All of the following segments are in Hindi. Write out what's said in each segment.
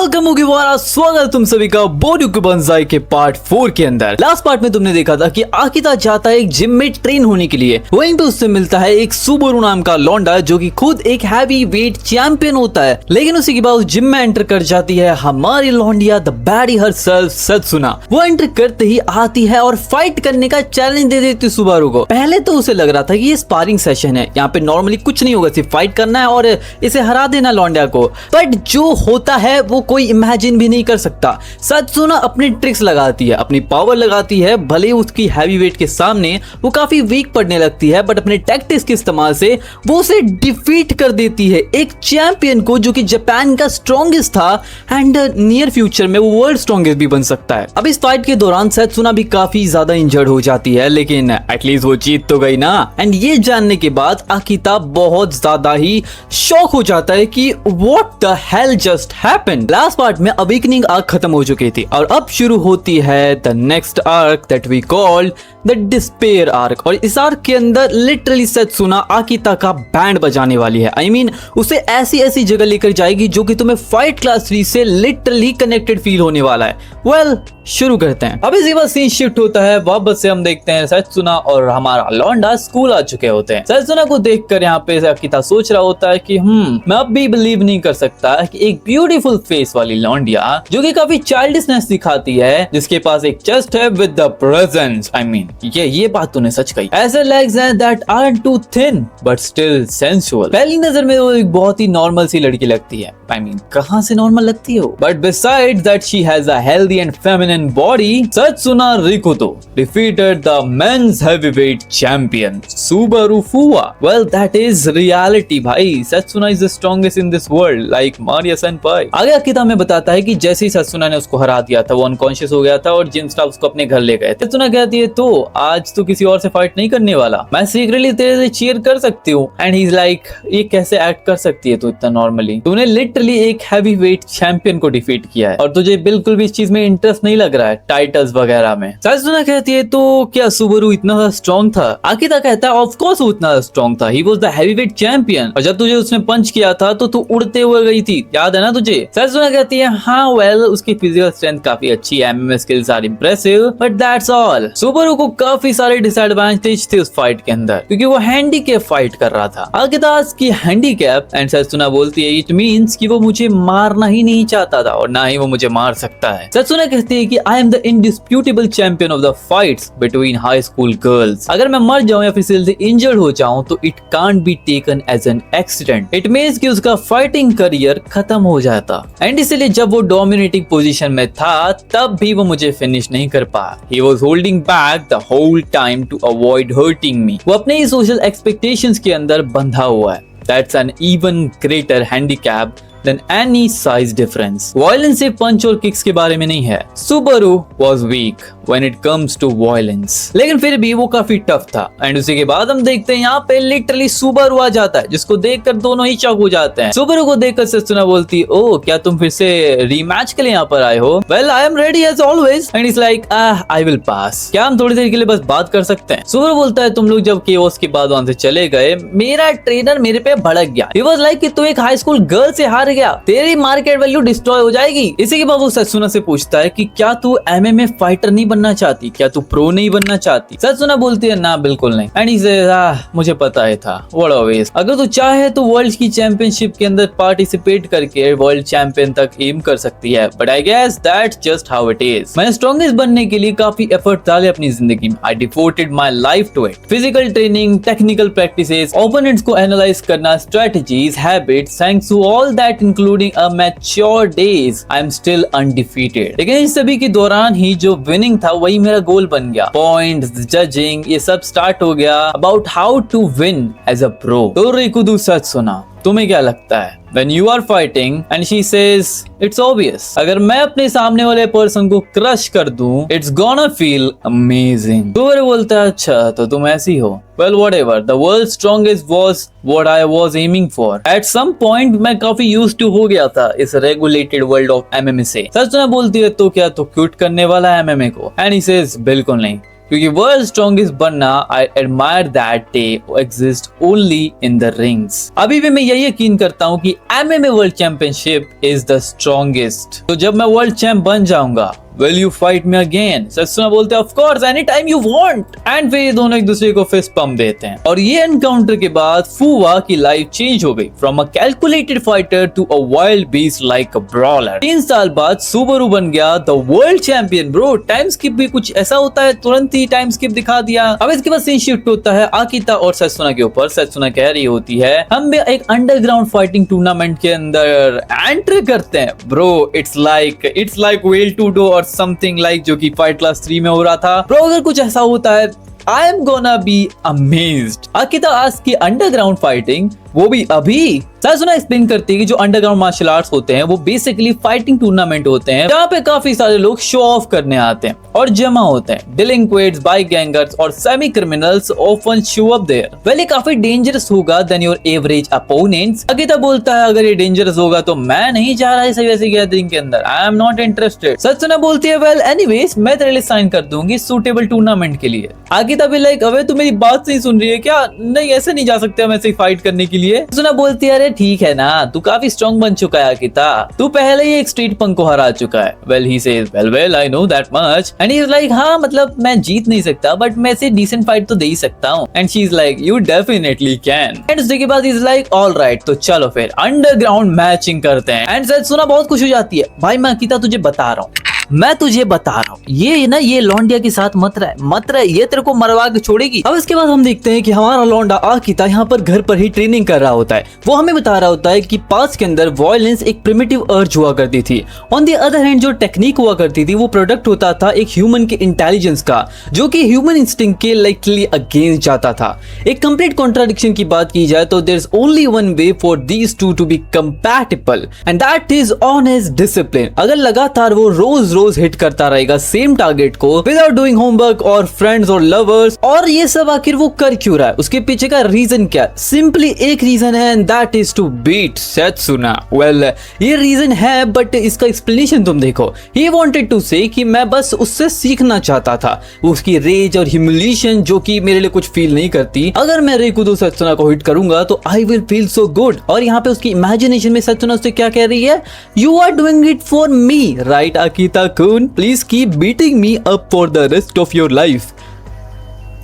वेलकम मुगिवारा, स्वागत तुम सभी का बोरुटो बंजाई के पार्ट 4 के अंदर। लास्ट पार्ट में तुमने देखा था कि आकिता जाता है एक जिम में ट्रेन होने के लिए। वहीं पे उससे मिलता है एक सुबोरू नाम का लौंडा जो कि खुद एक हैवी वेट चैंपियन होता है। लेकिन उसी के बाद उस जिम में एंटर कर जाती है हमारी लौंडिया द बैडी हरसेल्फ सत्सुना। वो एंटर करते ही आती है और फाइट करने का चैलेंज दे देती है सुबारू को। पहले तो उसे लग रहा था कि ये स्पारिंग सेशन है, यहाँ पे नॉर्मली कुछ नहीं होगा, सिर्फ फाइट करना है और इसे हरा देना लौंडिया को। बट जो होता है वो कोई इमेजिन भी नहीं कर सकता। सत्सुना अपनी ट्रिक्स लगाती है, अपनी पावर लगाती है। भले ही उसकी हैवी वेट के सामने वो काफी वीक पड़ने लगती है, बट अपने टैक्टिक्स के इस्तेमाल से वो उसे डिफीट कर देती है, एक चैंपियन को जो कि जापान का स्ट्रॉन्गेस्ट था एंड नियर फ्यूचर में वो वर्ल्ड स्ट्रॉन्गेस्ट भी बन सकता है। अब इस फाइट के दौरान सत्सुना भी काफी ज्यादा इंजर्ड हो जाती है, लेकिन एटलीस्ट वो जीत तो गई ना। एंड ये जानने के बाद आकिता बहुत ज्यादा ही शॉक हो जाता है कि what the hell just happened. Last part में अवेकनिंग आर्क खत्म हो चुकी थी और अब शुरू होती है the next arc that we called the despair arc. और इस आर्क के अंदर लिटरली सत्सुना आकिता का बैंड बजाने वाली है। आई मीन उसे ऐसी ऐसी जगह लेकर जाएगी जो कि तुम्हें फाइट क्लास 3 से लिटरली कनेक्टेड फील होने वाला है। वेल शुरू करते हैं। अब इसी बार सीन शिफ्ट होता है, वापस से हम देखते हैं सत्सुना और हमारा लौंडा स्कूल आ चुके होते हैं। सत्सुना को देखकर यहाँ पे आकिता सोच रहा होता है कि मैं अब भी बिलीव नहीं कर सकता कि एक ब्यूटीफुल फेस वाली लौंडिया जो कि काफी चाइल्डिशनेस दिखाती है, जिसके पास एक चेस्ट है with the presence. I mean ये बात तूने सच कही। ऐसे लेग्स हैं that aren't too thin but still sensual. पहली नजर में वो एक बहुत ही नॉर्मल सी लड़की लगती है। आई मीन कहाँ से नॉर्मल लगती है वो, but besides that she has a healthy and feminine body. Setsuna Rikuto defeated the men's heavyweight champion Subaru Fua. Well that is reality भाई। Setsuna is the strongest in this world like Maria senpai. आगे आकिता में बताता है कि जैसे ही सत्सुना ने उसको हरा दिया था वो अनकॉन्शियस हो गया था और जिम स्टाफ उसको अपने घर ले गए। सत्सुना कहती है तो आज तो किसी और से फाइट नहीं करने वाला, मैं सीक्रेटली तेरे लिए चीयर कर सकती हूँ। एंड ही इज लाइक ये कैसे एक्ट कर सकती है तू इतना नॉर्मली, तूने लिटरली एक हैवी वेट चैंपियन को डिफीट किया है और तुझे बिल्कुल भी इस चीज में इंटरेस्ट नहीं लग रहा है टाइटल्स वगैरह में। सत्सुना कहती है तो क्या सुबारू इतना स्ट्रॉन्ग था? आकिता कहता है ऑफ कोर्स वो इतना स्ट्रॉन्ग था, he was the heavyweight champion और जब तुझे उसने पंच किया था तो तू उड़ते हुए गई थी, याद है ना तुझे? सत्सुना कहती है हाँ वेल उसकी फिजिकल स्ट्रेंथ काफी अच्छी है, MMA skills are impressive but that's all. Subaru को काफी सारे डिसएडवांटेज थे उस फाइट के अंदर क्योंकि वो हैंडीकैप फाइट कर रहा था। आकिता की हैंडीकैप एंड सत्सुना बोलती है इट मींस कि वो मुझे मारना ही नहीं चाहता था और ना ही वो मुझे मार सकता है। सत्सुना कहती है कि I am the indisputable champion of the fights between high school girls. अगर मैं मर जाऊं या फिर से इंजर्ड हो जाऊं तो it can't be taken as an accident. It means कि उसका फाइटिंग करियर खत्म हो जाता एंड इसलिए जब वो डोमिनेटिंग पोजीशन में था तब भी वो मुझे फिनिश नहीं कर पाया। He was holding back the whole time to avoid hurting me. वो अपने ही सोशल एक्सपेक्टेशंस के अंदर बंधा हुआ है। That's an even greater handicap than any size difference. Violence सिर्फ पंच और किक्स के बारे में नहीं है। Subaru was weak when it comes to violence, लेकिन फिर भी वो काफी टफ था। एंड उसी के बाद हम देखते हैं यहाँ पे लिटरली सुबारू आ जाता है जिसको देखकर दोनों ही चौंक हो जाते हैं। सुबारू को देखकर सत्सुना बोलती ओ क्या तुम फिर से रीमैच के लिए यहाँ पर आए हो? Well I am ready as always and it's like I will pass. क्या हम थोड़ी देर के लिए बस बात कर सकते हैं? सुबारू बोलता है तुम लोग जब केओस के बाद वहां से चले गए मेरा ट्रेनर मेरे पे भड़क गया। ही वाज लाइक कि तू एक हाई स्कूल गर्ल से हार गया, तेरी मार्केट वैल्यू डिस्ट्रॉय हो जाएगी। इसी के बाद वो सत्सुना से पूछता है कि क्या तू एमएमए फाइटर नहीं बनना चाहती, क्या तू प्रो नहीं बनना चाहती? सत्सुना बोलती है ना बिल्कुल नहीं। एंड ही सेज मुझे पता ही था, व्हाट अ वेस्ट। अगर तू चाहे तो वर्ल्ड की चैंपियनशिप के अंदर पार्टिसिपेट करके वर्ल्ड चैंपियन तक एम कर सकती है, but I guess that's just how it is. मैंने स्ट्रॉन्गेस्ट बनने के लिए काफी एफर्ट डाले अपनी जिंदगी में। I devoted my life to it. Physical training, technical practices, opponents को एनालाइज करना, strategies, habits, thanks to all that including a mature days, I am still undefeated। लेकिन इस सभी के दौरान ही जो विनिंग था वही मेरा गोल बन गया। पॉइंट्स, जजिंग, ये सब स्टार्ट हो गया about how to win as a pro. तो रिकुदो सत्सुना तुम्हें क्या लगता है? When you are fighting and she says it's obvious, अगर मैं अपने सामने वाले पर्सन को क्रश कर दूं it's gonna feel amazing। तो वो बोलता है अच्छा तो तुम ऐसी हो। Well whatever, the world's strongest was what I was aiming for। At some point मैं काफी used to हो गया था इस regulated world of MMA से। सत्सुना बोलती है तो क्या तू क्यूट करने वाला है MMA को? And he says बिल्कुल नहीं। क्योंकि वर्ल्ड स्ट्रॉन्गेस्ट बनना, I admire that day exist only in the rings. अभी भी मैं यही यकीन करता हूँ कि MMA world championship is the strongest. तो जब मैं वर्ल्ड चैंप बन जाऊंगा, will you fight me again? सत्सुना बोलते हैं of course anytime you want। And फिर ये दोनों एक दूसरे को फिस्ट पंप देते हैं। और ये एनकाउंटर के बाद फुवा की लाइफ चेंज हो गई from a calculated fighter to a wild beast like a brawler. 3 साल बाद सुबरू बन गया the world champion. Bro time skip भी कुछ ऐसा होता है, तुरंत ही टाइम स्किप दिखा दिया। अब इसके बाद सीन शिफ्ट होता है आकिता और सत्सुना के ऊपर। सत्सुना कह रही होती है हम भी एक अंडरग्राउंड फाइटिंग टूर्नामेंट के अंदर एंट्री करते हैं। Bro it's like well to do or something like जो कि फाइट क्लास 3 में हो रहा था। ब्रो अगर कुछ ऐसा होता है I am gonna be amazed। Akita ask की अंडरग्राउंड फाइटिंग वो भी अभी। सत्सुना एक्सप्लेन करती है कि जो अंडरग्राउंड मार्शल आर्ट्स होते हैं वो बेसिकली फाइटिंग टूर्नामेंट होते हैं जहाँ पे काफी सारे लोग शो ऑफ करने आते हैं और जमा होते हैं। डिलिंक्वेट्स, बाइक गैंगर्स और semi criminals often show up there. Well ये काफी डेंजरस होगा than your average opponents. Akita बोलता है अगर ये डेंजरस होगा तो मैं नहीं जा रहा है वैसे गैदरिंग के अंदर, आई एम नॉट इंटरेस्टेड। सत्सुना बोलती है वेल एनीवेज मैं तेरे लिए साइन कर दूंगी सूटेबल टूर्नामेंट के लिए। आकिता भी लाइक अबे तू मेरी बात नहीं सुन रही है क्या? नहीं ऐसे नहीं जा सकते हम ऐसे फाइट करने के लिए। सत्सुना बोलती है अरे ठीक है ना, तू काफी स्ट्रॉन्ग बन चुका है आकिता, तू पहले ही एक स्ट्रीट पंक को हरा चुका है। Well he says well I know that much and he is like हाँ मतलब मैं जीत नहीं सकता बट मैं ऐसे डिसेंट फाइट तो दे ही सकता हूँ। And she is like you definitely can. And उसके बाद इज लाइक ऑलराइट तो चलो फिर अंडरग्राउंड मैचिंग करते हैं। एंड सत्सुना बहुत खुश हो जाती है भाई मैं आकिता तुझे बता रहा हूँ, मैं तुझे बता रहा हूँ ये ना ये लौंडिया के साथ मत रहे ये तेरे को मरवा के छोड़ेगी। अब इसके बाद हम देखते हैं कि हमारा लौंडा आकिता यहाँ पर घर पर ही ट्रेनिंग कर रहा होता है। वो हमें बता रहा होता है कि पास्ट के अंदर वायलेंस एक प्रिमिटिव अर्ज हुआ करती थी। ऑन द अदर हैंड जो टेक्निक हुआ करती थी वो प्रोडक्ट होता था एक ह्यूमन के इंटेलिजेंस का जो कि ह्यूमन इंस्टिंक्ट के लाइटली अगेंस्ट जाता था। एक कंप्लीट कॉन्ट्राडिक्शन की बात की जाए तो there is only one way for these two to be compatible and that is honest discipline. अगर लगातार वो रोज हिट करता रहेगा सेम टारगेट को विदाउट डूइंग होमवर्क और फ्रेंड्स और लवर्स, और ये सब आखिर वो कर क्यों रहा है उसके पीछे का रीजन क्या है? सिंपली एक रीजन है and that is to beat Setsuna. Well ये रीजन है बट इसका एक्सप्लेनेशन तुम देखो। ही वांटेड टू से कि मैं बस उससे सीखना चाहता था उसकी रेज और ह्यूमिलिएशन जो कि मेरे लिए कुछ फील नहीं करती। अगर मैं रेकुदो सत्सुना को हिट करूंगा तो I will feel so good. और यहाँ पे उसकी इमेजिनेशन में सत्सुना उससे क्या कह रही है? You are doing it for me right Akita kun, please keep beating me up for the rest of your life.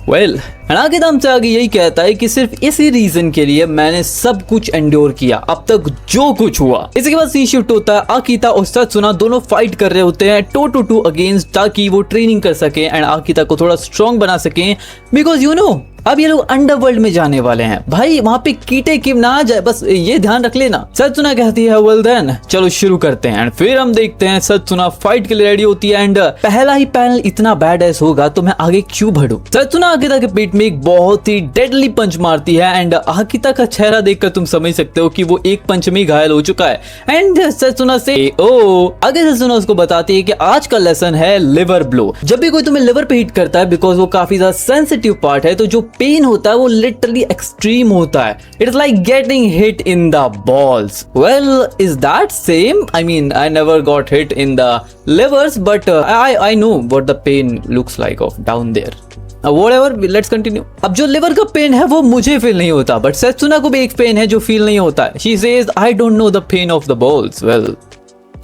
Well Akita हमसे आगे यही कहता है कि सिर्फ इसी रीजन के लिए मैंने सब कुछ एंड्योर किया अब तक जो कुछ हुआ। इसके बाद सीन शिफ्ट होता है आकिता और सत्सुना दोनों फाइट कर रहे होते हैं टू टू टू अगेंस्ट ताकि वो ट्रेनिंग कर सके एंड आकिता को थोड़ा स्ट्रॉन्ग बना सके बिकॉज यू नो अब ये लोग अंडरवर्ल्ड में जाने वाले हैं भाई, वहां पे कीटे किम ना आ जाए बस ये ध्यान रख लेना। सत्सुना कहती है वेल देन चलो शुरू करते हैं। एंड फिर हम देखते हैं सत्सुना फाइट के लिए रेडी होती है एंड पहला ही पैनल इतना बैड एस होगा तो मैं आगे क्यों बढ़ूं। सत्सुना आकिता के पीठ में एक बहुत ही डेडली पंच मारती है एंड आकिता का चेहरा देखकर तुम समझ सकते हो कि वो एक पंच में घायल हो चुका है। एंड सत्सुना से आगे सत्सुना उसको बताती है कि आज का लेसन है लिवर ब्लो। जब भी कोई तुम्हें लिवर पे हिट करता है बिकॉज वो काफी ज्यादा सेंसिटिव पार्ट है तो जो पेन होता है वो लिटरली एक्सट्रीम होता है। It's like getting hit in the balls. Well is that same? I mean I never got hit in the livers but I know what the pain looks like of down there. Whatever, let's continue। अब जो लिवर का पेन है वो मुझे फील नहीं होता बट सत्सुना को भी एक पेन है जो फील नहीं होता है। She says I don't know the pain of the balls। Well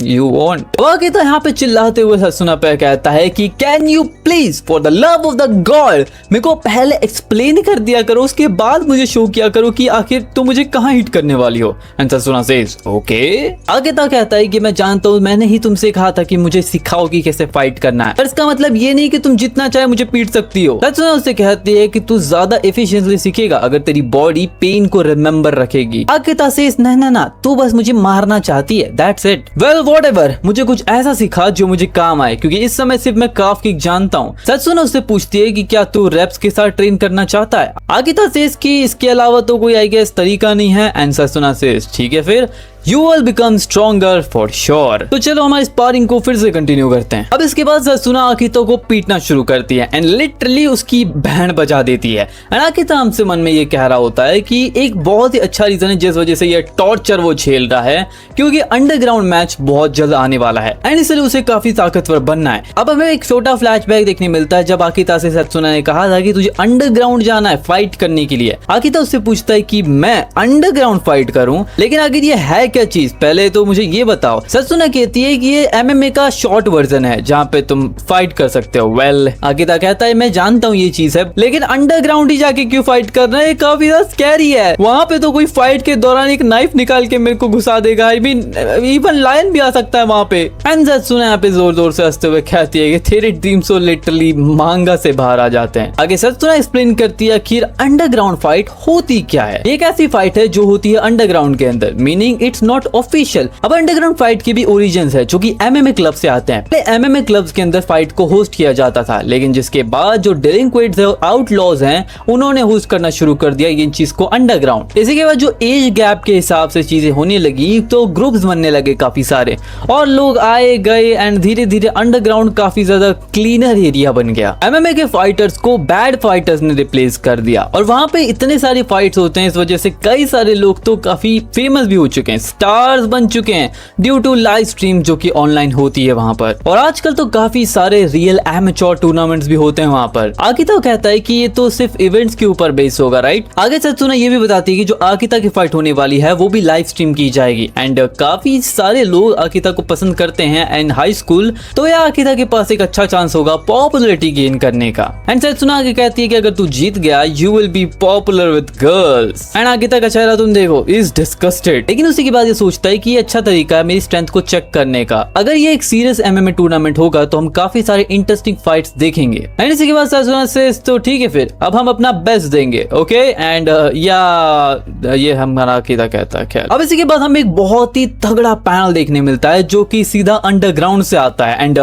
you won't। आकिता यहाँ पे चिल्लाते हुए सत्सुना पे कहता है कि can you please for the love of the God मेरे को पहले एक्सप्लेन कर दिया करो उसके बाद मुझे शो किया करो कि आखिर तुम मुझे कहाँ हिट करने वाली हो। And Setsuna says okay. Akita कहता है कि मैं जानता हूँ मैंने ही तुमसे कहा था कि मुझे सिखाओ कि कैसे फाइट करना है पर इसका मतलब ये नहीं कि तुम जितना चाहे मुझे पीट सकती हो। सत्सुना उससे कहती है कि तू ज्यादा एफिशिएंटली सीखेगा अगर तेरी बॉडी पेन को रिमेम्बर रखेगी। आकिता सेज ना तू बस मुझे मारना चाहती है दैट्स इट। वेल व्हाटएवर, मुझे कुछ ऐसा सिखा जो मुझे काम आए क्योंकि इस समय सिर्फ मैं काफ किक जानता हूँ। सत्सुना उससे पूछती है कि क्या तू रैप्स के साथ ट्रेन करना चाहता है। आकिता सेज कि इसके अलावा तो कोई आई गेस तरीका नहीं है एंड सत्सुना सेज ठीक है फिर you will become stronger for sure. तो चलो हमारी स्पारिंग को फिर से कंटिन्यू करते हैं। अब इसके बाद सत्सुना आकितो को पीटना शुरू करती है एंड लिटरली उसकी बैंड बजा देती है। एंड आकिता हमसे मन में ये कह रहा होता है कि एक बहुत ही अच्छा रीजन है जिस वजह से ये टॉर्चर वो झेल रहा है, क्योंकि अंडरग्राउंड मैच बहुत जल्द आने वाला है एंड इसलिए उसे काफी ताकतवर बनना है। अब हमें एक छोटा फ्लैशबैक देखने मिलता है जब आकिता से सत्सुना ने कहा था कि तुझे अंडरग्राउंड जाना है फाइट करने के लिए। आकिता उससे पूछता है कि मैं अंडरग्राउंड फाइट करूं, लेकिन आखिर ये है क्या चीज, पहले तो मुझे ये बताओ। सत्सुना कहती है कि ये एमएमए का शॉर्ट वर्जन है जहाँ पे तुम फाइट कर सकते हो। वेल, आकिता कहता है मैं जानता हूँ ये चीज है, लेकिन अंडरग्राउंड ही जाके क्यों फाइट करना है, काफी ज्यादा स्कैरी है। वहाँ पे तो कोई फाइट के दौरान एक नाइफ निकाल के मेरे को घुसा देगा, आई मीन इवन लायन भी आ सकता है वहाँ पे। एंड सत्सुना यहाँ पे जोर जोर से हंसते हुए कहती है कि तेरे ड्रीम्स तो लिटरली मांगा से बाहर आ जाते हैं। आगे सत्सुना एक्सप्लेन करती है कि अंडरग्राउंड फाइट होती क्या है। एक ऐसी फाइट है जो होती है अंडरग्राउंड के अंदर, मीनिंग इट्स नॉट ऑफिशियल। अब अंडरग्राउंड फाइट के भी ओरिजिन्स है जो कि एमएमए क्लब से आते हैं। पहले एमएमए क्लब्स के अंदर फाइट को होस्ट किया जाता था, लेकिन जिसके बाद जो डेलिंक्वेंट्स है, आउटलॉज हैं, उन्होंने होस्ट करना शुरू कर दिया इन चीज को अंडरग्राउंड। इसी के बाद जो एज गैप के हिसाब से चीजें होने लगी तो ग्रुप्स बनने लगे काफी सारे और लोग आए गए एंड धीरे धीरे अंडरग्राउंड काफी ज्यादा क्लीनर एरिया बन गया। एमएमए के फाइटर्स को बैड फाइटर्स ने रिप्लेस कर दिया और वहां पे इतने सारे फाइट्स होते हैं, इस वजह से कई सारे लोग तो काफी फेमस भी हो चुके हैं, स्टार्स बन चुके हैं ड्यू टू लाइव स्ट्रीम जो कि ऑनलाइन होती है वहां पर। और आजकल तो काफी सारे रियल एमेच्योर टूर्नामेंट्स भी होते हैं वहां पर। आकिता कहता है कि ये तो सिर्फ इवेंट्स के ऊपर बेस होगा, राइट। आगे सत्सुना ये भी बताती है कि जो आकिता की फाइट होने वाली है वो भी लाइव स्ट्रीम की जाएगी एंड काफी सारे लोग आकिता को पसंद करते हैं एंड हाई स्कूल, तो यह आकिता के पास एक अच्छा चांस होगा पॉपुलैरिटी गेन करने का। एंड सत्सुना आगे कहती है कि अगर तू जीत गया you will be popular with girls. And Akita का चेहरा तुम देखो इज डिस्गस्टेड, लेकिन उसी के बाद ये सोचता है कि ये अच्छा तरीका है मेरी स्ट्रेंथ को चेक करने का। अगर ये एक सीरियस एमएमए टूर्नामेंट होगा तो हम काफी सारे इंटरेस्टिंग फाइट्स देखेंगे। एंड इसी के बाद सत्सुना से तो ठीक है फिर अब हम अपना बेस्ट देंगे, ओके। एंड या ये हमारा आकिता कहता है। खैर अब इसी के बाद हमें एक बहुत ही तगड़ा पैनल देखने मिलता है जो कि सीधा अंडरग्राउंड से आता है एंड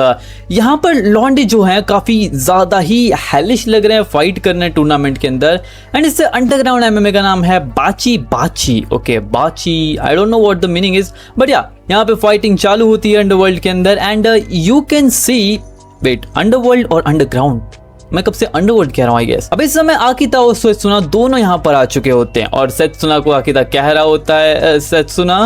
यहाँ पर लॉन्डे जो है काफी ज्यादा ही हेलिश लग रहे हैं फाइट करने टूर्नामेंट के अंदर। एंड इससे अंडरग्राउंड एमएमए का नाम है बाची बाची, ओके बाची, I don't know what the meaning is, but या यहाँ पे फाइटिंग चालू होती है अंडरवर्ल्ड के अंदर and you can see wait underworld और अंडरग्राउंड, मैं कब से अंडरवर्ल्ड कह रहा हूँ आई गेस। अब इस समय आकिता और सत्सुना दोनों यहाँ पर आ चुके होते हैं और सत्सुना को आकिता कह रहा होता है सत्सुना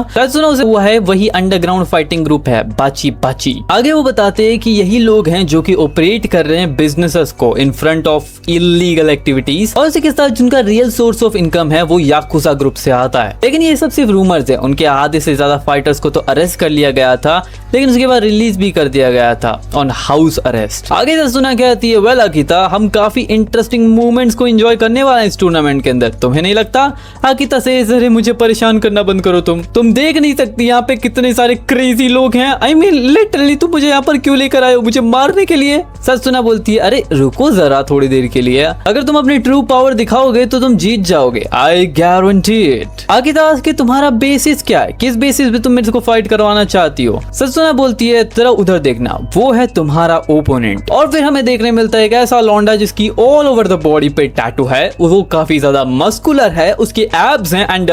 उसे वो है वही अंडरग्राउंड फाइटिंग ग्रुप है बाची बाची। आगे वो बताते हैं कि यही लोग हैं जो कि ऑपरेट कर रहे हैं बिजनेसेस को in front of illegal activities और इसी के साथ जिनका रियल सोर्स ऑफ इनकम है वो याकुजा ग्रुप से आता है। लेकिन ये सब सिर्फ रूमर्स है, उनके आधे से ज्यादा फाइटर्स को तो अरेस्ट कर लिया गया था लेकिन उसके बाद रिलीज भी कर दिया गया था ऑन हाउस अरेस्ट। आगे सत्सुना कहती है वेल आकिता हम काफी इंटरेस्टिंग मूवमेंट्स को एंजॉय करने वाले हैं इस टूर्नामेंट के अंदर, तुम्हें नहीं लगता। आकिता से जरे मुझे परेशान करना बंद करो, तुम देख नहीं सकती यहाँ पे कितने सारे क्रेजी लोग हैं, आई मीन लिटरली तुम मुझे यहाँ पर क्यों लेकर आए हो, मुझे मारने के लिए। सत्सुना बोलती है अरे रुको जरा थोड़ी देर के लिए, अगर तुम अपनी ट्रू पावर दिखाओगे तो तुम जीत जाओगे, आई गारंटी इट। आकिता कि तुम्हारा बेसिस क्या है, किस बेसिस पे तुम मेरे को फाइट करवाना चाहती हो। सत्सुना बोलती है जरा उधर देखना, वो है तुम्हारा ओपोनेंट। और फिर हमें देखने मिलता है एक ऐसा लौंडा जिसकी ऑल ओवर द बॉडी पे टैटू है, वो काफी ज्यादा मस्कुलर है, उसके एब्स हैं and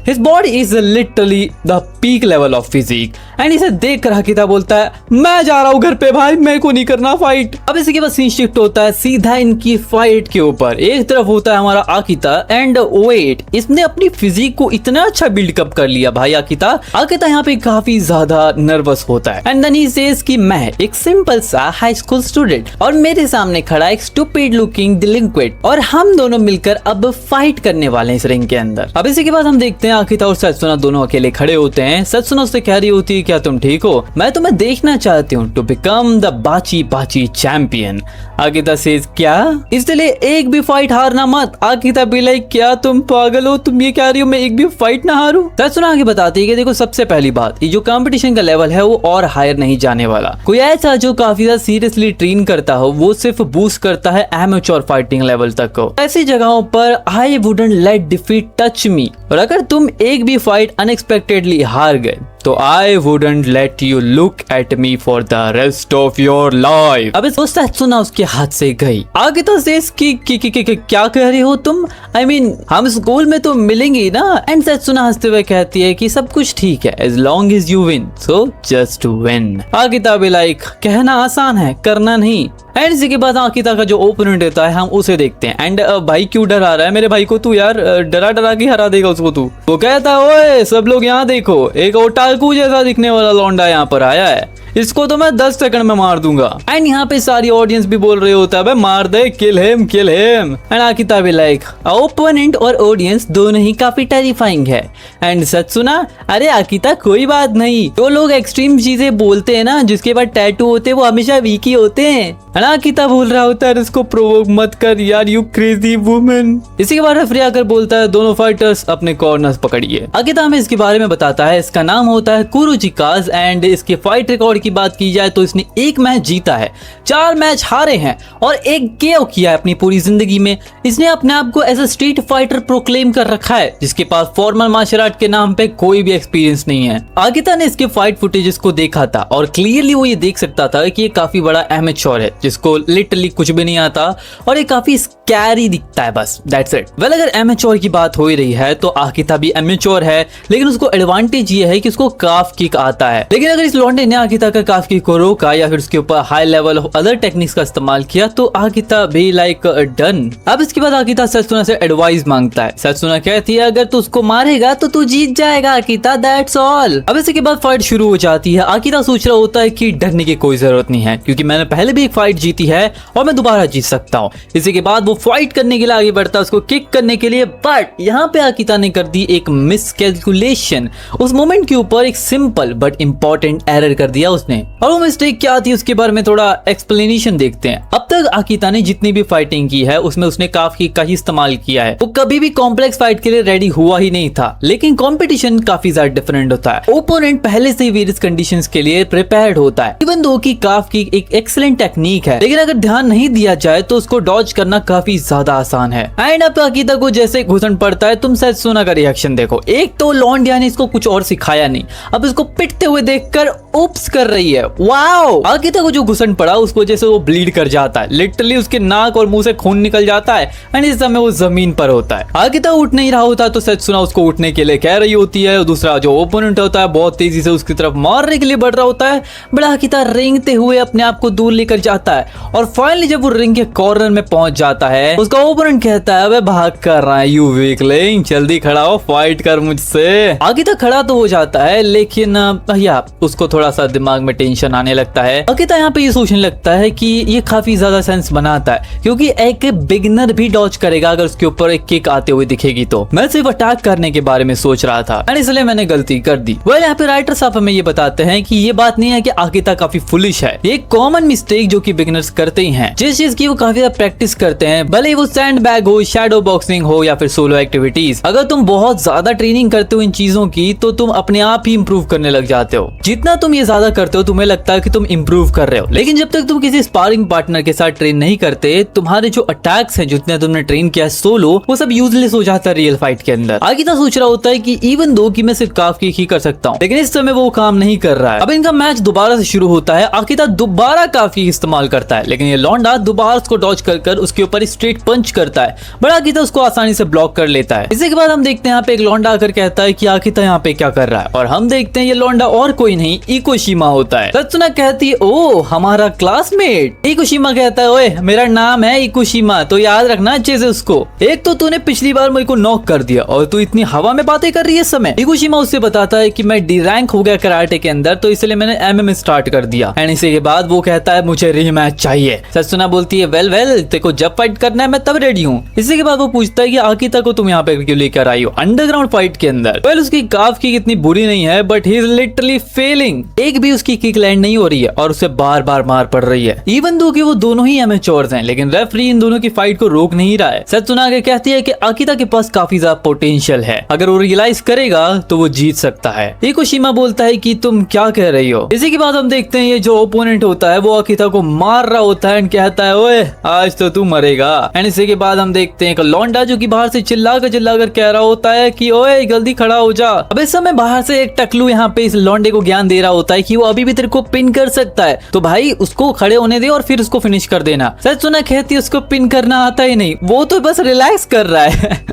his body is literally the peak level of physique. And इसे देख कर आकिता बोलता है मैं जा रहा हूँ घर पे भाई, मेरे को नहीं करना फाइट। अब इसी के बाद सीन शिफ्ट होता है सीधा इनकी फाइट के ऊपर। एक तरफ होता है हमारा आकिता एंड वेट, इसने अपनी फिजिक को इतना अच्छा बिल्डअप कर लिया भाई आकिता यहाँ पे काफी ज्यादा नर्वस होता है एंड देन ही सेज कि मैं एक सिंपल सा हाई स्कूल स्टूडेंट और मेरे सामने खड़ा एक स्टूपिड लुकिंग डिलिंक्वेंट और हम दोनों मिलकर अब फाइट करने वाले हैं इस रिंग के अंदर। अब इसी के बाद हम देखते हैं आकिता और सत्सुना दोनों अकेले खड़े होते हैं। सत्सुना उससे कह रही होती है क्या तुम ठीक हो, मैं तुम्हें देखना चाहती हूँ टू बिकम द बाची बाची चैंपियन। आकिता सेज क्या, इसलिए एक भी फाइट हारना मत। आकिता भी लाइक क्या तुम पागल हो, तुम ये कह रही हो मैं एक भी फाइट ना हारूं। सत्सुना आगे बताती है कि देखो सबसे पहली बात ये जो कंपटीशन का लेवल है वो और हायर नहीं जाने वाला। कोई ऐसा जो काफी ज्यादा सीरियसली ट्रेन करता हो वो सिर्फ बूस्ट करता है एमेच्योर फाइटिंग लेवल तक को। ऐसी जगहों पर I wouldn't let defeat touch me, और अगर तुम एक भी फाइट अनएक्सपेक्टेडली हार गए तो आई wouldn't let you look at me for the rest of your life. अब इसको सत्सुना उसके हाथ से गई। आगे तो सेस की क्या कह रही हो तुम? I mean, हम स्कूल में तो मिलेंगे ना। एंड सत्सुना हंसते हुए कहती है कि सब कुछ ठीक है as long as you win, so just win। आकिता भी लाइक कहना आसान है करना नहीं। एंड इसी के बाद आकिता का जो ओपोनेंट होता है हम उसे देखते हैं। एंड भाई क्यों डरा रहा है मेरे भाई को तू यार? डरा डरा के हरा देगा उसको तू। वो कहता है ओए सब लोग यहाँ देखो, एक ओटाकू जैसा दिखने वाला लौंडा यहाँ पर आया है, इसको तो मैं 10 सेकंड में मार दूंगा। एंड यहाँ पे सारी ऑडियंस भी बोल रही होता है मार दे, kill him kill him. And Akita भी लाइक ओपोनेंट और ऑडियंस दोनों ही काफी टेरिफाइंग है। एंड सत्सुना अरे आकिता कोई बात नहीं, जो लोग एक्सट्रीम चीजें बोलते हैं ना, जिसके बाद टैटू होते हैं वो हमेशा वीक ही होते हैं। आकिता बोल रहा होता है इसको प्रोवोक मत कर यार यू क्रेजी वुमन। इसी के बाद रेफरी आकर बोलता है दोनों फाइटर्स अपने कॉर्नर्स पकड़िए। आकिता हमें इसके बारे में बताता है इसका नाम होता है कुरुचिकाज। एंड इसके फाइट रिकॉर्ड की बात की जाए तो इसने 1 मैच जीता है, 4 मैच हारे हैं और 1 केओ किया है अपनी पूरी जिंदगी में। इसने अपने आप को as a street fighter proclaim कर रखा है जिसके पास फॉर्मल मार्शल आर्ट के नाम पे कोई भी एक्सपीरियंस नहीं है। आकिता ने इसके फाइट फुटेजेस को देखा था और क्लियरली वो ये देख सकता था कि ये काफी बड़ा एमेच्योर है जिसको लिटरली कुछ भी नहीं आता और ये काफी स्कैरी दिखता है, बस दैट्स इट। वेल अगर एमेच्योर की बात हो ही रही है तो आकिता भी एमेच्योर है, लेकिन उसको एडवांटेज ये है कि उसको काफ किक आता है। लेकिन अगर इस लौंडे ने आकिता का काफ किक को रोका या फिर उसके ऊपर हाई लेवल अदर टेक्निक्स का इस्तेमाल किया तो आकिता भी लाइक डन। अब इसके बाद आकिता सत्सुना से एडवाइस मांगता है। सत्सुना कहती है अगर तू उसको मारेगा तो तू जीत जाएगा आकिता, दैट्स ऑल। अब इसी के बाद फाइट शुरू हो जाती है। आकिता सोच रहा होता है कि डरने की कोई जरूरत नहीं है क्योंकि मैंने पहले भी एक फाइट जीती है और मैं दोबारा जीत सकता हूँ। इसी के बाद वो फाइट करने के लिए आगे बढ़ता है उसको किक करने के लिए, बट यहाँ पे आकिता ने कर दी एक मिसकैलकुलेशन। उस मोमेंट के ऊपर एक सिंपल बट इंपॉर्टेंट एरर कर दिया उसने, और वो मिस्टेक क्या थी उसके बारे में थोड़ा एक्सप्लेनेशन देखते हैं। अब तक आकिता ने जितनी भी फाइटिंग की है उसमें उसने काफ किक का ही इस्तेमाल किया है। वो कभी भी कॉम्प्लेक्स फाइट के लिए रेडी हुआ ही नहीं था, लेकिन कंपटीशन काफी ज्यादा डिफरेंट होता है। ओपोनेंट पहले से ही वेरियस कंडीशंस के लिए प्रिपेयर्ड होता है। इवन दो की काफ किक एक एक्सीलेंट टेक्निक है, लेकिन अगर ध्यान नहीं दिया जाए तो उसको डॉज करना काफी ज्यादा आसान है। एंड अब आकिता को जैसे घुसन पड़ता है तुम सत्सुना का रिएक्शन देखो। एक तो लॉन्डिया ने इसको कुछ और सिखाया नहीं, अब इसको पिटते हुए देखकर उप्स कर रही है। वाओ! आकिता को जो घुसन पड़ा उस वजह से वो ब्लीड कर जाता है, लिटरली उसके नाक और मुंह से खून निकल जाता है। एंड इस समय वो जमीन पर होता है। आकिता उठ नहीं रहा होता तो सत्सुना उसको उठने के लिए कह रही होती है, और दूसरा जो ओपोनेंट होता है बहुत तेजी से उसकी तरफ मारने के लिए बढ़ रहा होता है। बड़ा आकिता रेंगते हुए अपने आप को दूर लेकर जाता है और फाइनली जब वो रिंग के कॉर्नर में पहुंच जाता है उसका ओपोनेंट कहता है अबे भाग कर रहा है यू वीकलिंग, जल्दी खड़ा हो फाइट कर मुझसे। आकिता खड़ा तो हो जाता है लेकिन भैया उसको थोड़ा सा दिमाग में टेंशन आने लगता है। आकिता यहाँ पे ये सोचने लगता है कि ये काफी ज्यादा सेंस बनाता है क्योंकि एक बिगिनर भी डॉज करेगा अगर उसके ऊपर एक किक आते हुए दिखेगी तो। मैं सिर्फ अटैक करने के बारे में सोच रहा था और इसलिए मैंने गलती कर दी। वेल यहाँ पे राइटर साहब हमें ये बताते हैं कि ये बात नहीं है कि आकिता काफी फुलिश है, ये कॉमन मिस्टेक जो कि बिगिनर्स करते ही हैं। जिस चीज की वो काफी ज्यादा प्रैक्टिस करते हैं, भले वो सैंड बैग हो, शैडो बॉक्सिंग हो या फिर सोलो एक्टिविटीज, अगर तुम बहुत ज्यादा ट्रेनिंग करते हो इन चीजों की तो तुम अपने आप ही इंप्रूव करने लग जाते हो। जितना तुम ये ज्यादा करते हो तुम्हें लगता है कि तुम इंप्रूव कर रहे हो, लेकिन जब तक तुम किसी स्पारिंग पार्टनर के साथ ट्रेन नहीं करते तुम्हारे जो अटैक्स हैं जितने तुमने ट्रेन किया सोलो वो सब यूजलेस हो जाता है रियल फाइट के अंदर। आकिता सोच रहा होता है कि इवन दो कि मैं सिर्फ काफ किक ही कर सकता हूँ, लेकिन इस समय वो काम नहीं कर रहा है। अब इनका मैच दोबारा से शुरू होता है। आकिता दोबारा काफ किक इस्तेमाल करता है, लेकिन ये लौंडा दोबारा उसको डॉज कर उसके ऊपर स्ट्रेट पंच करता है, बट आकिता उसको आसानी से ब्लॉक कर लेता है। इसी के बाद हम देखते हैं यहाँ पे एक लौंडा आकर कहता है कि आकिता यहाँ पे क्या कर रहा है, और हम देखते हैं ये लौंडा और कोई नहीं इकोशिमा होता है। सत्सुना कहती है ओ हमारा क्लासमेट। इकोशिमा कहता है ओए मेरा नाम है इकोशिमा तो याद रखना अच्छे से उसको। एक तो तूने पिछली बार मेरे को नॉक कर दिया और तू इतनी हवा में बातें कर रही है इस समय। इकोशिमा उससे बताता है कि मैं डी रैंक हो गया कराटे के अंदर तो इसलिए मैंने एमएम स्टार्ट कर दिया। एंड इसी के बाद वो कहता है मुझे रीमैच चाहिए। सत्सुना बोलती है वेल तेरे को जब फाइट करना है मैं तब रेडी हूँ। इसी के बाद वो पूछता है कि आकिता को तुम यहाँ पे क्यों लेकर आई हो अंडरग्राउंड फाइट के अंदर। वेल उसकी काफ किक इतनी बुरी नहीं है but he is literally failing, एक भी उसकी किक लैंड नहीं हो रही है और उसे बार बार मार पड़ रही है। इवन दो कि वो दोनों दोनों ही एमेच्योर्स हैं, लेकिन रेफरी इन दोनों की फाइट को रोक नहीं रहा है। सेत्सुनागे कहती है कि आकिता के पास काफी ज्यादा पोटेंशियल है, अगर वो रियलाइज करेगा तो वो जीत सकता है। इकुशिमा बोलता है कि तुम क्या कह रही हो। इसी के बाद हम देखते हैं ये जो ओपोनेंट होता है वो आकिता को मार रहा होता है एंड कहता है ओए आज तो तू मरेगा। एंड इसी के बाद हम देखते हैं एक लौंडा जो कि बाहर से चिल्लाकर कह रहा होता है कि ओए जल्दी खड़ा हो जा। अब इस समय बाहर से एक टकलू यहाँ पे इस लौंडे को ज्ञान दे रहा होता है कि वो अभी भी तेरे को पिन कर सकता है, तो भाई उसको खड़े होने दे और फिर उसको फिनिश कर देना। सेत्सुना कहती है उसको पिन करना आता ही नहीं, वो तो बस रिलैक्स कर रहा है।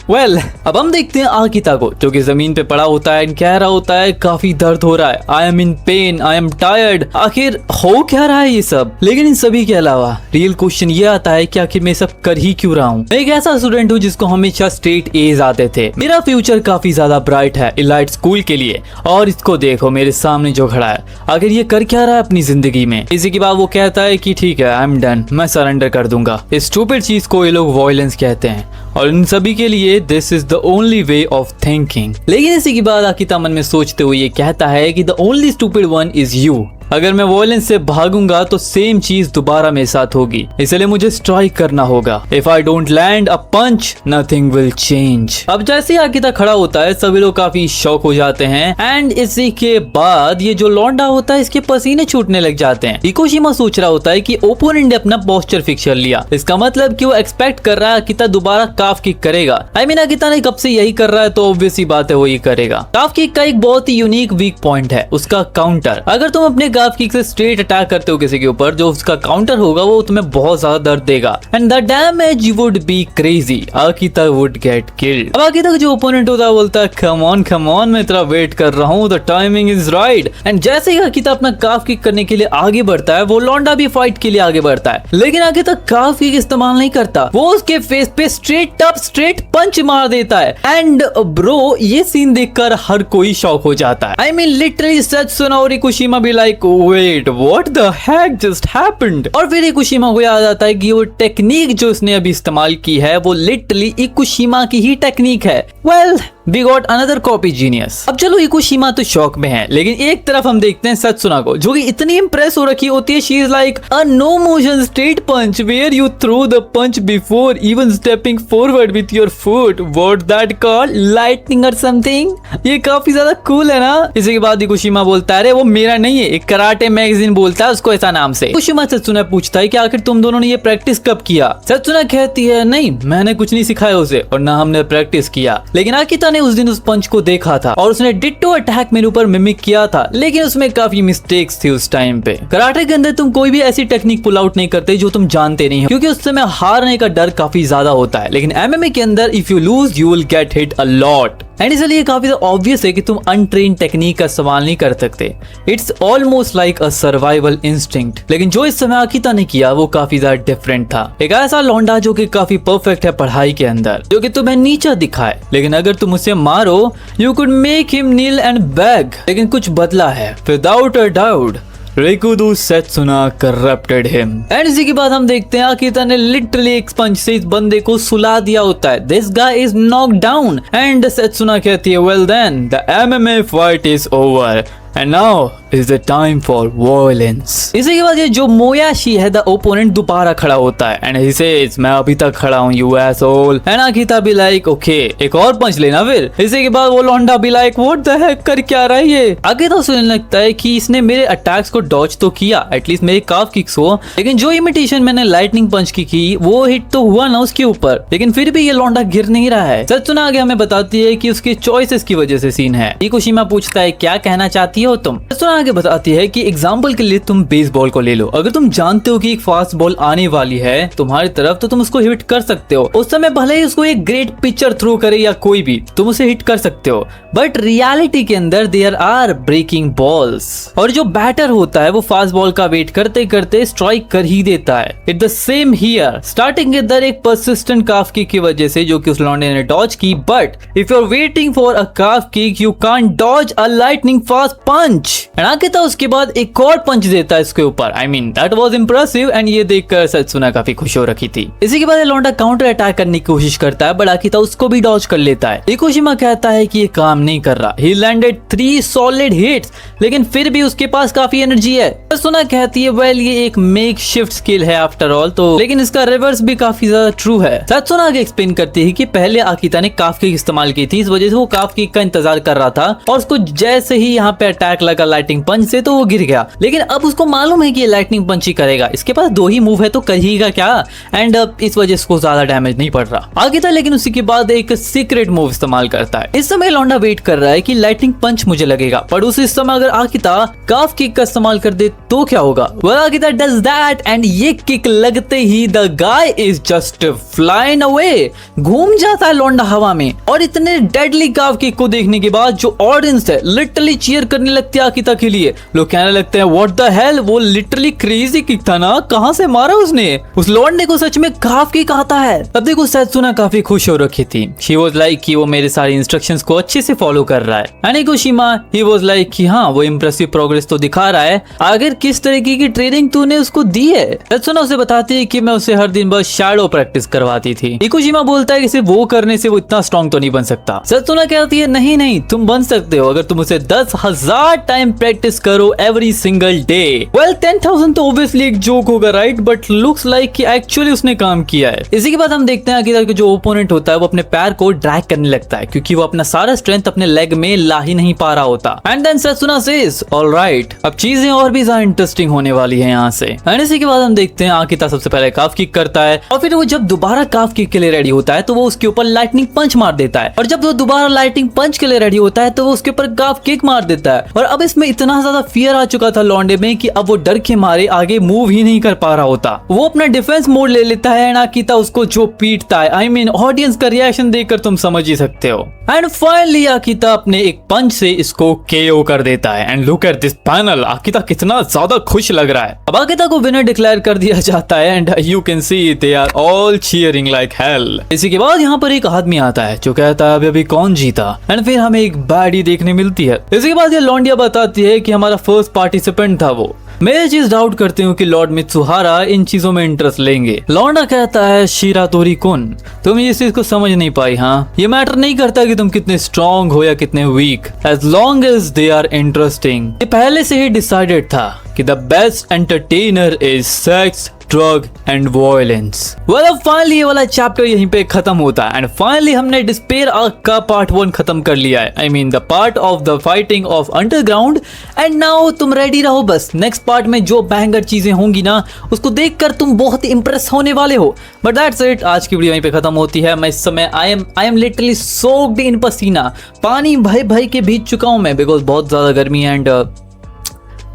वेल, अब हम देखते हैं आकिता को जो कि जमीन पे पड़ा होता है, कह रहा होता है काफी दर्द हो रहा है, I am in pen, I am tired. आखिर हो क्या रहा है ये सब। लेकिन इन सभी के अलावा रियल क्वेश्चन ये आता है कि आखिर मैं सब कर ही क्यों रहा हूँ। मैं एक ऐसा स्टूडेंट हूँ जिसको हमेशा स्ट्रेट एज आते थे, मेरा फ्यूचर काफी ज्यादा ब्राइट है इलाइट स्कूल के लिए, और इसको देखो मेरे सामने जो खड़ा है, आखिर ये कर क्या रहा है अपनी जिंदगी में। इसी के बाद वो कहता है कि ठीक है आई एम डन, मैं सरेंडर कर दूंगा। इस स्टूपिड चीज को ये लोग वॉयलेंस कहते हैं और इन सभी के लिए this is the only way of thinking. लेकिन इसी के बाद आकिता मन में सोचते हुए ये कहता है कि the only stupid one is you. अगर मैं वॉयलेंस से भागूंगा तो सेम चीज दोबारा मेरे साथ होगी, इसलिए मुझे स्ट्राइक करना होगा। If I don't land a punch nothing will change. अब जैसे ही आकिता खड़ा होता है सभी लोग काफी शॉक हो जाते हैं एंड इसी के बाद ये जो लौंडा होता है इसके पसीने छूटने लग जाते हैं। इकोशिमा सोच रहा होता है कि ओपोनेंट ने अपना पोस्चर फिक्स कर लिया, इसका मतलब कि वो एक्सपेक्ट कर रहा है आकिता दोबारा काफ किक करेगा। आई मीन आकिता ने कब से यही कर रहा है तो ऑब्वियस ही बात है वो ये करेगा। काफ किक का एक बहुत ही यूनिक वीक पॉइंट है उसका काउंटर। अगर तुम अपने काफ किक से स्ट्रेट अटैक करते हो किसी के ऊपर, जो उसका काउंटर होगा वो तुम्हें बहुत ज्यादा दर्द देगा and the damage would be crazy. Akita would get killed. अब आकिता का जो ओपोनेंट होता है बोलता है कम ऑन मैं तेरा वेट कर रहा हूँ, the timing is right. And जैसे ही आकिता अपना काफ किक करने के लिए आगे बढ़ता है वो लौंडा भी फाइट के लिए आगे बढ़ता है, लेकिन आकिता काफ किक इस्तेमाल नहीं करता, वो उसके फेस पे स्ट्रेट पंच मार देता है। एंड ब्रो ये सीन देखकर हर कोई शॉक हो जाता है। आई मीन लिटरली सेत्सुना और इकुशिमा भी like wait what the heck just happened. और फिर इकुशिमा को याद आता है कि वो टेक्निक जो उसने अभी इस्तेमाल की है वो लिटरली इकुशिमा की ही टेक्निक है। Well we got another copy genius. अब चलो इकुशिमा तो शॉक में है, लेकिन एक तरफ हम देखते हैं सेत्सुना को जो कि इतनी इंप्रेस हो रखी होती है। She is like a no motion straight punch where you throw the punch before even stepping forward with your foot, what that called lightning or something. ये काफी ज्यादा कूल है ना। इसी के बाद इकुशिमा बोलता है अरे वो मेरा नहीं है, एक कराटे मैगजीन बोलता है उसको ऐसा नाम से। इकुशिमा सेत्सुना पूछता है कि आखिर तुम दोनों ने ये प्रैक्टिस कब किया। सेत्सुना कहती है नहीं मैंने कुछ नहीं सिखाया उसे और ना हमने प्रैक्टिस किया, लेकिन आकिता ने उस दिन उस पंच को देखा था और उसने डिट्टो अटैक मेरे ऊपर मिमिक किया था, लेकिन उसमें काफी मिस्टेक्स थी उस टाइम पे। कराटे के अंदर तुम कोई भी ऐसी टेक्निक पुल आउट नहीं करते जो तुम जानते नहीं हो, क्योंकि उस समय हारने का डर काफी ज्यादा होता है। लेकिन एमएमए के अंदर if you lose you will get hit a lot and इसलिए काफी ऑब्वियस है कि तुम अनट्रेन टेक्निक का इस्तेमाल नहीं कर सकते। It's almost like a survival instinct. लेकिन जो इस समय आकिता ने किया वो काफी ज्यादा डिफरेंट था। एक ऐसा लौंडा जो कि काफी परफेक्ट है पढ़ाई के अंदर, जो कि तुम्हें नीचा दिखाए, लेकिन अगर तुम उसे मारो you could make him kneel and beg. लेकिन कुछ बदला है without a doubt Rikudo Setsuna corrupted him. And इसी के बाद हम देखते हैं आकिता ने लिटरली एक पंच से इस बंदे को सुला दिया होता है। This guy is knock down and Setsuna कहती है well then the MMA fight is over and now is the time for violence. इसी के बाद ये जो मोयाशी है द ओपोनेंट दोबारा खड़ा होता है एंड ही सेज मैं अभी तक खड़ा हूँ यू एसहोल। एंड आकिता भी लाइक ओके एक और पंच लेना फिर। इसी के बाद वो लौंडा भी लाइक व्हाट द हेक कर क्या रहा है ये। आकिता तो सुनने लगता है कि इसने मेरे अटैक्स को डॉज तो किया, एटलीस्ट मेरे काफ किक्स हो, लेकिन जो इमिटेशन मैंने लाइटनिंग पंच की वो हिट तो हुआ ना उसके ऊपर, लेकिन फिर भी ये लौंडा गिर नहीं रहा है। सेत्सुना आगे हमें बताती है कि उसकी चॉइसेस की वजह से सीन है। इकुशिमा पूछता है क्या कहना चाहती हो तुम। सेत्सुना आगे बताती है कि एग्जाम्पल के लिए तुम बेसबॉल को ले लो, अगर तुम जानते हो कि एक फास्ट बॉल आने वाली है तुम्हारी तरफ तो तुम उसको हिट कर सकते हो। उस समय भले ही उसको एक ग्रेट पिचर थ्रो करे या कोई भी, तुम उसे हिट कर सकते हो, बट रियलिटी के अंदर देयर आर ब्रेकिंग बॉल्स और जो बैटर होता है वो फास्ट बॉल का वेट करते करते स्ट्राइक कर ही देता है। It the same here. Starting के अंदर एक परसिस्टेंट काफ किक की वजह से जो कि उस लौंडे ने डॉज की, but if you are waiting for a calf kick you can't dodge a lightning fast punch. Akita उसके बाद एक और पंच देता है इसके ऊपर। I mean that was impressive and ये देखकर सेत्सुना काफी खुश हो रखी थी। इसी के बाद लौंडा काउंटर अटैक करने की कोशिश करता है बट आकिता उसको भी डॉज कर लेता है। इकुशिमा कहता है कि ये काम नहीं कर रहा। ही लैंडेड 3 सॉलिड हिट्स लेकिन फिर भी उसके पास काफी एनर्जी है। सत्सुना कहती है वेल ये एक मेक शिफ्ट स्किल है आफ्टर ऑल, तो लेकिन इसका रिवर्स भी काफी ज्यादा ट्रू है। सत्सुना आगे एक्सप्लेन करती है कि पहले आकिता ने काफ किक इस्तेमाल की थी, इस वजह से वो काफ किक का इंतजार कर रहा था और उसको जैसे ही यहाँ पे अटैक लगा लाइटनिंग पंच से तो वो गिर गया। लेकिन अब उसको मालूम है कि ये लाइटनिंग पंच ही करेगा, इसके पास 2 ही मूव है तो करेगा क्या, एंड इस वजह से उसको ज्यादा डैमेज नहीं पड़ रहा। आकिता लेकिन उसी के बाद एक सीक्रेट मूव इस्तेमाल करता है। इस समय लौंडा वेट कर रहा है कि लाइटनिंग पंच मुझे लगेगा, पर उस समय अगर आकिता काफ किक का इस्तेमाल कर दे तो क्या होगा। Well, Akita does that and ये किक लगते ही the guy is just flying away, घूम जाता है लौंडा हवा में। और इतने डेडली काफ किक को देखने के बाद जो ऑडियंस है लिटरली चीयर करने लगती है आकिता के लिए। लोग कहने लगते हैं व्हाट द हेल, वो लिटरली क्रेजी किक था ना, कहां से मारा उसने, उस लौंडे को सच में काफ किक आता है। अब देखो सत्सुना काफी खुश हो रखी थी, शी वाज लाइक कि वो मेरे सारे इंस्ट्रक्शंस को अच्छे से फॉलो कर रहा है। एंड हिकुशिमा ही वाज लाइक कि हाँ वो इंप्रेसिव प्रोग्रेस तो दिखा रहा है, आखिर किस तरीके की ट्रेनिंग तूने उसको दी है। सत्सुना उसे बताती है कि मैं उसे हर दिन बस शैडो प्रैक्टिस करवाती थी। हिकुशिमा बोलता है कि सिर्फ वो करने से वो इतना स्ट्रॉन्ग तो नहीं बन सकता। सत्सुना कहती है नहीं नहीं तुम बन सकते हो अगर तुम उसे 10,000 टाइम प्रैक्टिस करो एवरी सिंगल डे। वेल 10,000 तो ऑब्वियसली एक जोक होगा राइट, बट लुक्स लाइक कि एक्चुअली उसने काम किया है। इसी के बाद हम देखते हैं कि जो ओपोनेंट होता है वो अपने पैर को ड्रैग करने लगता है क्योंकि वो अपना सारा स्ट्रेंथ अपने लेग में ला ही नहीं पा रहा होता। एंड देन सत्सुना सेज ऑलराइट, अब चीजें और भी ज्यादा इंटरेस्टिंग होने वाली है यहाँ से। एंड इसी के बाद हम देखते हैं आकिता सबसे पहले काफ किक करता है और फिर वो जब दोबारा काफ किक के लिए रेडी होता है तो वो उसके ऊपर लाइटनिंग पंच मार देता है, और जब वो दोबारा लाइटनिंग पंच के लिए रेडी होता है तो वो उसके ऊपर काफ किक मार देता है। और अब इसमें इतना ज्यादा फियर आ चुका था लौंडे में कि अब वो डर के मारे आगे मूव ही नहीं कर पा रहा होता। वो अपना डिफेंस मोड ले लेता है एंड आकिता उसको जो पीटता है, आई मीन ऑडियंस का रिएक्शन देखकर तुम समझ ही सकते हो। एंड फाइनली आकिता अपने एक पंच से इसको केओ कर देता है। And look at this panel, Akita कितना ज्यादा खुश लग रहा है। अब आकिता को विनर डिक्लेयर कर दिया जाता है and you can see they are all cheering like hell. इसी के बाद यहाँ पर एक आदमी आता है जो कहता है अभी कौन जीता, एंड फिर हमें एक बैडी देखने मिलती है। इसके बाद ये लौंडिया बताती है कि हमारा फर्स्ट पार्टिसिपेंट था वो। मैं ये चीज डाउट करती हूँ कि लॉर्ड मित्सुहारा इन चीजों में इंटरेस्ट लेंगे। लौंडा कहता है शिरातोरी कुन, तुम इस चीज को समझ नहीं पाई। हाँ, ये मैटर नहीं करता कि तुम कितने स्ट्रॉन्ग हो या कितने weak, as long as they are interesting. ये पहले से ही डिसाइडेड था कि the best entertainer is sex, drug and violence. Well अब फाइनली ये वाला चैप्टर यहीं पे खत्म होता है एंड फाइनली हमने डिस्पेयर आर्क का पार्ट 1 खत्म कर लिया है, I mean the part of the fighting of underground. And now तुम रेडी रहो, बस नेक्स्ट पार्ट में जो बैंगर चीजें होंगी ना उसको देखकर तुम बहुत इंप्रेस होने वाले हो। बट दैट्स इट, आज की वीडियो यहीं पे खत्म होती है। मैं इस समय I am literally soaked in पसीना, पानी भय भय के भीग चुका हूं मैं बिकॉज बहुत ज्यादा गर्मी है। एंड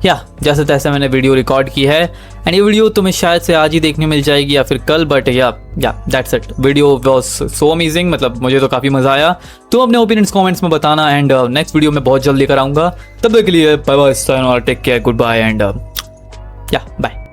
या जैसे तैसे मैंने वीडियो रिकॉर्ड की है एंड ये वीडियो तुम्हें शायद से आज ही देखने मिल जाएगी या फिर कल, बट या that's it. Video was so amazing, मतलब मुझे तो काफ़ी मज़ा आया। तुम अपने ओपिनियंस कमेंट्स में बताना एंड नेक्स्ट वीडियो में बहुत जल्दी कराऊंगा। तब तक के लिए bye bye, take care, goodbye and या बाय।